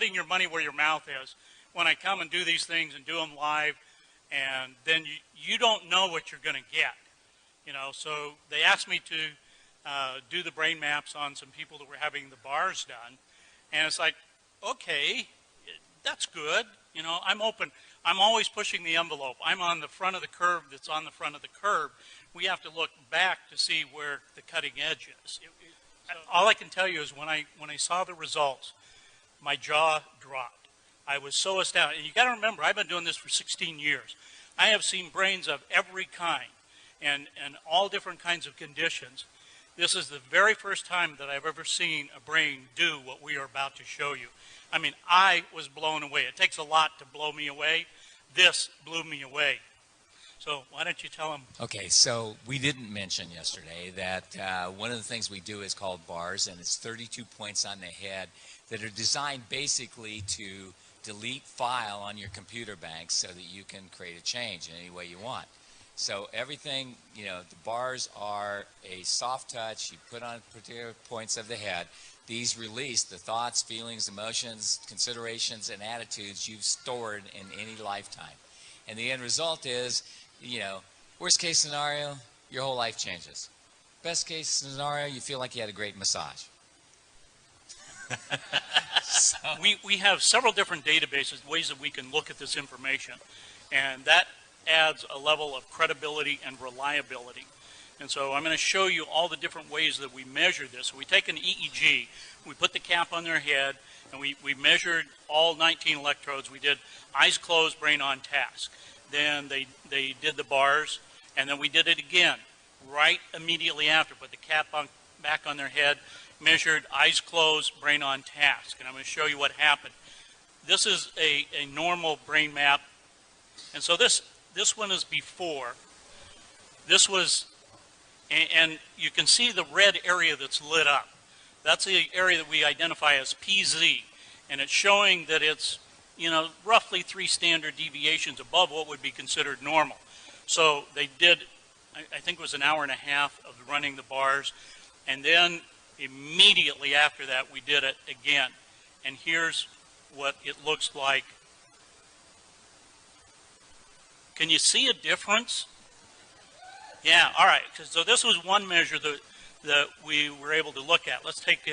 putting your money where your mouth is when I come and do these things and do them live, and then you don't know what you're going to get. You know, so they asked me to do the brain maps on some people that were having the bars done, and it's like, okay, that's good. You know, I'm open. I'm always pushing the envelope. I'm on the front of the curve that's on the front of the curve. We have to look back to see where the cutting edge is. All I can tell you is when I saw the results, my jaw dropped. I was so astounded. And you got to remember, I've been doing this for 16 years. I have seen brains of every kind and all different kinds of conditions. This is the very first time that I've ever seen a brain do what we are about to show you. I mean, I was blown away. It takes a lot to blow me away. This blew me away. So why don't you tell them? Okay, so we didn't mention yesterday that one of the things we do is called bars, and it's 32 points on the head that are designed basically to delete file on your computer bank so that you can create a change in any way you want. So everything, you know, the bars are a soft touch you put on particular points of the head. These release the thoughts, feelings, emotions, considerations, and attitudes you've stored in any lifetime. And the end result is, you know, worst case scenario, your whole life changes. Best case scenario, you feel like you had a great massage. So. We have several different databases, ways that we can look at this information, and that adds a level of credibility and reliability. And so I'm going to show you all the different ways that we measure this. So we take an EEG, we put the cap on their head, and we measured all 19 electrodes. We did eyes closed, brain on task. Then they did the bars, and then we did it again right immediately after. Put the cap back on their head, measured eyes closed, brain on task. And I'm going to show you what happened. This is a normal brain map. And so this one is before. This was, and you can see the red area that's lit up. That's the area that we identify as PZ. And it's showing that it's, you know, roughly 3 standard deviations above what would be considered normal. So they did, I think it was an hour and a half of running the bars. And then immediately after that, we did it again. And here's what it looks like. Can you see a difference? Yeah, all right. So this was one measure that we were able to look at. Let's take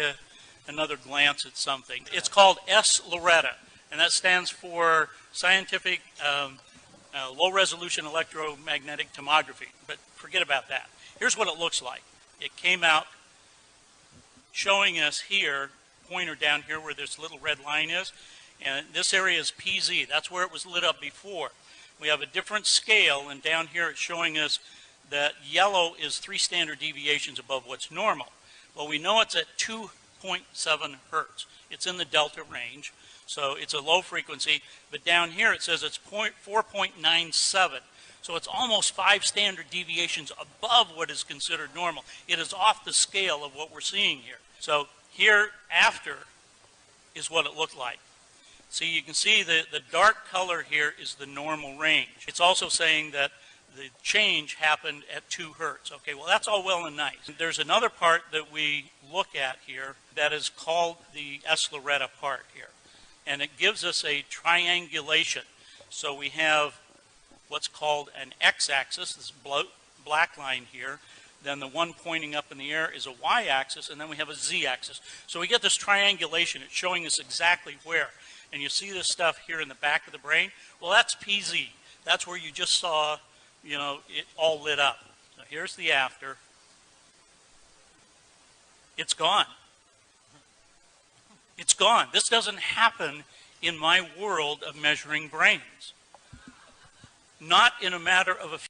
another glance at something. It's called S-Loretta, and that stands for Scientific Low-Resolution Electromagnetic Tomography. But forget about that. Here's what it looks like. It came out showing us here, pointer down here where this little red line is, and this area is PZ. That's where it was lit up before. We have a different scale, and down here it's showing us that yellow is 3 standard deviations above what's normal. Well, we know it's at 2.7 hertz. It's in the delta range, so it's a low frequency, but down here it says it's 4.97. So it's almost 5 standard deviations above what is considered normal. It is off the scale of what we're seeing here. So here after is what it looked like. See, you can see the dark color here is the normal range. It's also saying that the change happened at 2 hertz. Okay, well, that's all well and nice. There's another part that we look at here that is called the S-Loretta part here. And it gives us a triangulation. So we have what's called an x-axis, this black line here. Then the one pointing up in the air is a y-axis, and then we have a z-axis. So we get this triangulation. It's showing us exactly where. And you see this stuff here in the back of the brain? Well, that's PZ. That's where you just saw, you know, it all lit up. So here's the after. It's gone. It's gone. This doesn't happen in my world of measuring brains. Not in a matter of a few